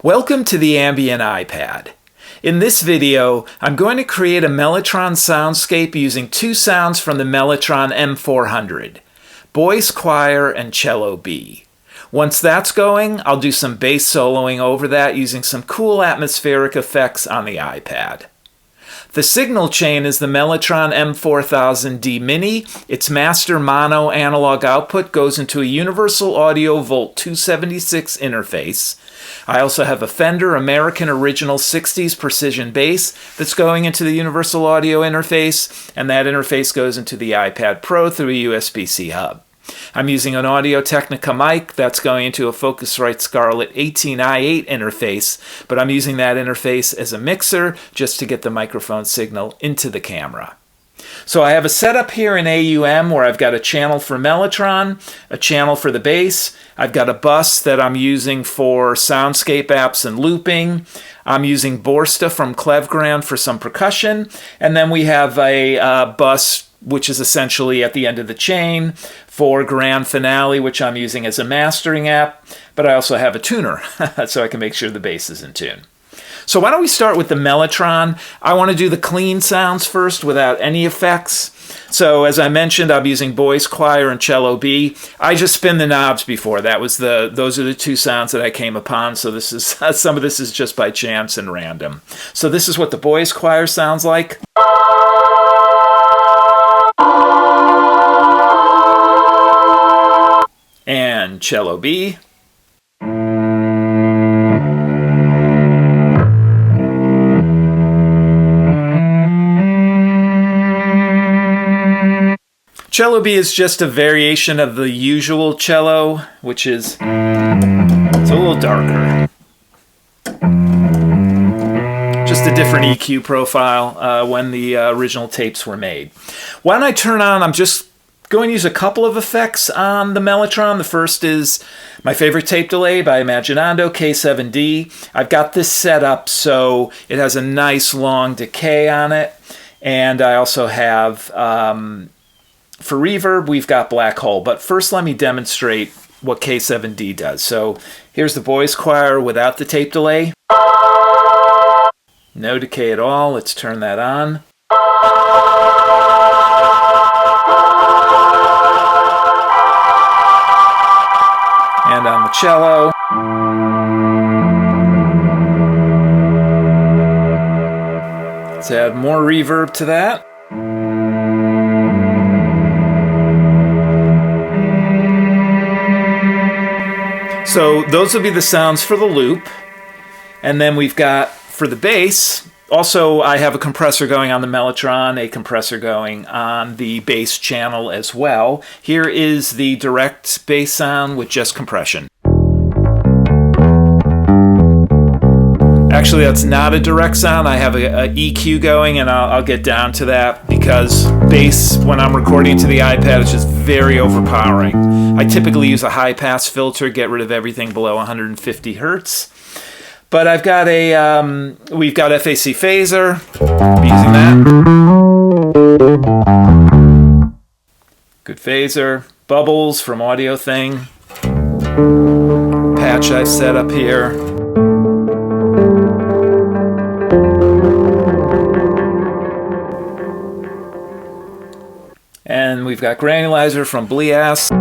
Welcome to the Ambient iPad. In this video, I'm going to create a Mellotron soundscape using two sounds from the Mellotron M400, Voice Choir and Cello B. Once that's going, I'll do some bass soloing over that using some cool atmospheric effects on the iPad. The signal chain is the Mellotron M4000D Mini. Its master mono analog output goes into a Universal Audio Volt 276 interface. I also have a Fender American Original 60s Precision bass that's going into the Universal Audio interface, and that interface goes into the iPad Pro through a USB-C hub. I'm using an Audio-Technica mic that's going into a Focusrite Scarlett 18i8 interface, but I'm using that interface as a mixer just to get the microphone signal into the camera. So I have a setup here in AUM where I've got a channel for Mellotron, a channel for the bass. I've got a bus that I'm using for soundscape apps and looping. I'm using Borsta from Klevgrand for some percussion. And then we have a bus which is essentially at the end of the chain for Grand Finale, which I'm using as a mastering app. But I also have a tuner so I can make sure the bass is in tune. So why don't we start with the Mellotron? I want to do the clean sounds first without any effects. So as I mentioned, I'm using Voice Choir and Cello B. I just spin the knobs before. Those are the two sounds that I came upon. So this is some of this is just by chance and random. So this is what the Voice Choir sounds like. And Cello B. Cello B is just a variation of the usual cello, which is it's a little darker. Just a different EQ profile when the original tapes were made. Why don't I turn on, I'm just going to use a couple of effects on the Mellotron. The first is my favorite tape delay by Imaginando K7D. I've got this set up so it has a nice long decay on it. And I also have, for reverb, we've got Blackhole. But first let me demonstrate what K7D does. So here's the Voice Choir without the tape delay. No decay at all. Let's turn that on. And on the cello. Let's add more reverb to that. So those will be the sounds for the loop. And then we've got, for the bass, also I have a compressor going on the Mellotron, a compressor going on the bass channel as well. Here is the direct bass sound with just compression. Actually, that's not a direct sound. I have a EQ going, and I'll get down to that because bass, when I'm recording to the iPad, is just very overpowering. I typically use a high-pass filter, get rid of everything below 150 hertz. But I've got we've got FAC Phazer. I'm using that. Good phaser. Bubbles from AudioThing. Patch I've set up here. And we've got Granulizer from Bleass.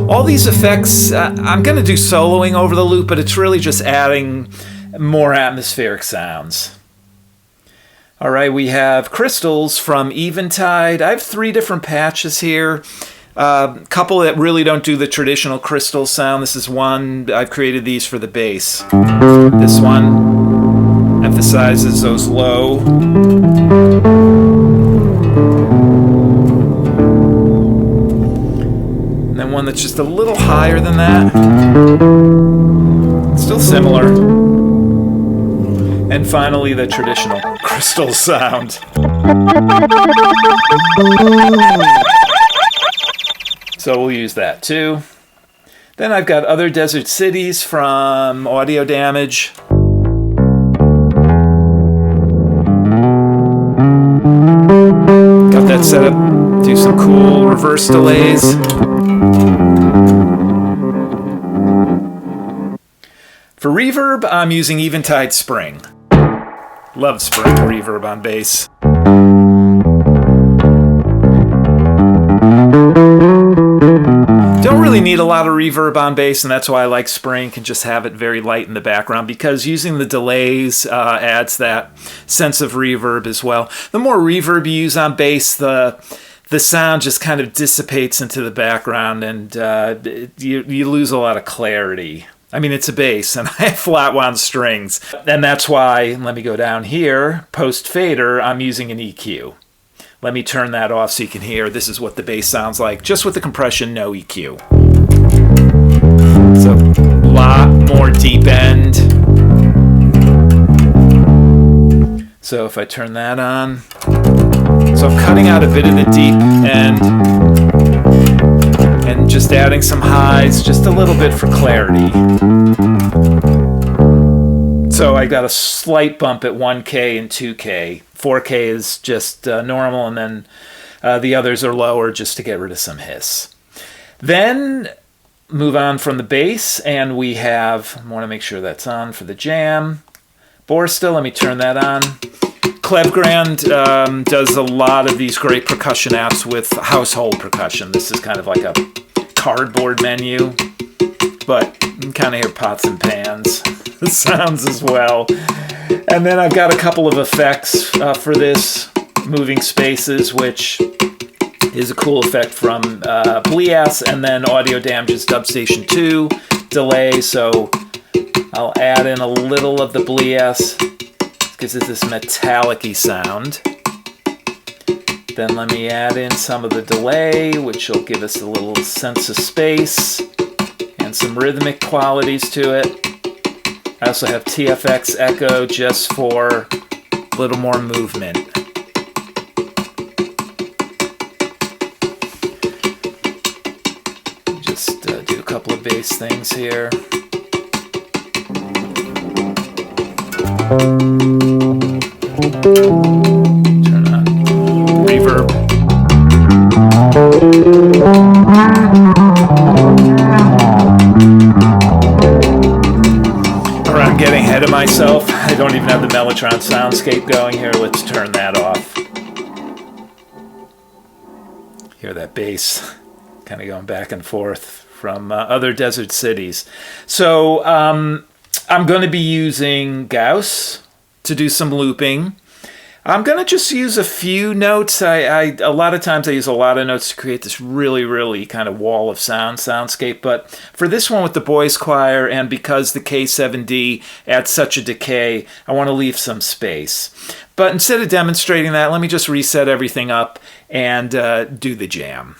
All these effects, I'm going to do soloing over the loop, but it's really just adding more atmospheric sounds. All right, we have Crystals from Eventide. I have 3 different patches here. A couple that really don't do the traditional crystal sound. This is one. I've created these for the bass. This one emphasizes those low. And then one that's just a little higher than that. Still similar. And finally, the traditional crystal sound. So we'll use that too. Then I've got Other Desert Cities from Audio Damage. Got that set up, do some cool reverse delays. For reverb, I'm using Eventide Spring. Love Spring reverb on bass. Don't really need a lot of reverb on bass, and that's why I like Spring. Can just have it very light in the background, because using the delays adds that sense of reverb as well. The more reverb you use on bass, the sound just kind of dissipates into the background, and you lose a lot of clarity. I mean, it's a bass, and I have flatwound strings, and that's why, let me go down here, post fader, I'm using an EQ. Let me turn that off so you can hear. This is what the bass sounds like, just with the compression, no EQ. So, a lot more deep end. So if I turn that on, so I'm cutting out a bit of the deep end and just adding some highs, just a little bit for clarity. So I got a slight bump at 1K and 2K. 4K is just normal, and then the others are lower just to get rid of some hiss. Then move on from the bass, and we have, I want to make sure that's on for the jam. Borsta, let me turn that on. Klevgrand does a lot of these great percussion apps with household percussion. This is kind of like a cardboard menu, but you can kind of hear pots and pans sounds as well. And then I've got a couple of effects for this, moving spaces, which is a cool effect from Bleass, and then Audio Damage's Dubstation 2 delay. So I'll add in a little of the Bleass, because it's this metallic-y sound. Then let me add in some of the delay, which will give us a little sense of space and some rhythmic qualities to it. I also have TFX Echo just for a little more movement. Just do a couple of bass things here. Turn on reverb. I'm getting ahead of myself. I don't even have the Mellotron Soundscape going here. Let's turn that off. Hear that bass kind of going back and forth from other desert cities. So I'm going to be using Gauss to do some looping. I'm going to just use a few notes. A lot of times I use a lot of notes to create this really, really kind of wall of soundscape. But for this one with the boys choir, and because the K7D adds such a decay, I want to leave some space. But instead of demonstrating that, let me just reset everything up and do the jam.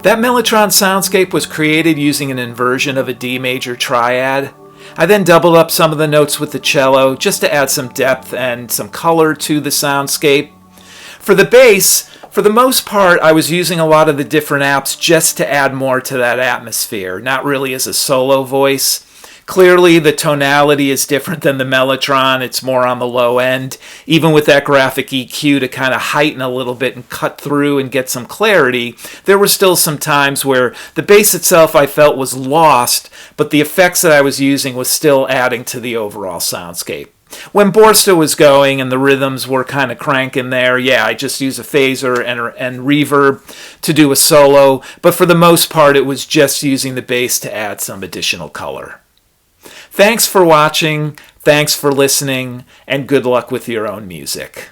That Mellotron soundscape was created using an inversion of a D major triad. I then doubled up some of the notes with the cello just to add some depth and some color to the soundscape. For the bass, for the most part, I was using a lot of the different apps just to add more to that atmosphere, not really as a solo voice. Clearly, the tonality is different than the Mellotron. It's more on the low end. Even with that graphic EQ to kind of heighten a little bit and cut through and get some clarity, there were still some times where the bass itself I felt was lost, but the effects that I was using was still adding to the overall soundscape. When Borsta was going and the rhythms were kind of cranking there, yeah, I just used a phaser and reverb to do a solo, but for the most part it was just using the bass to add some additional color. Thanks for watching, thanks for listening, and good luck with your own music.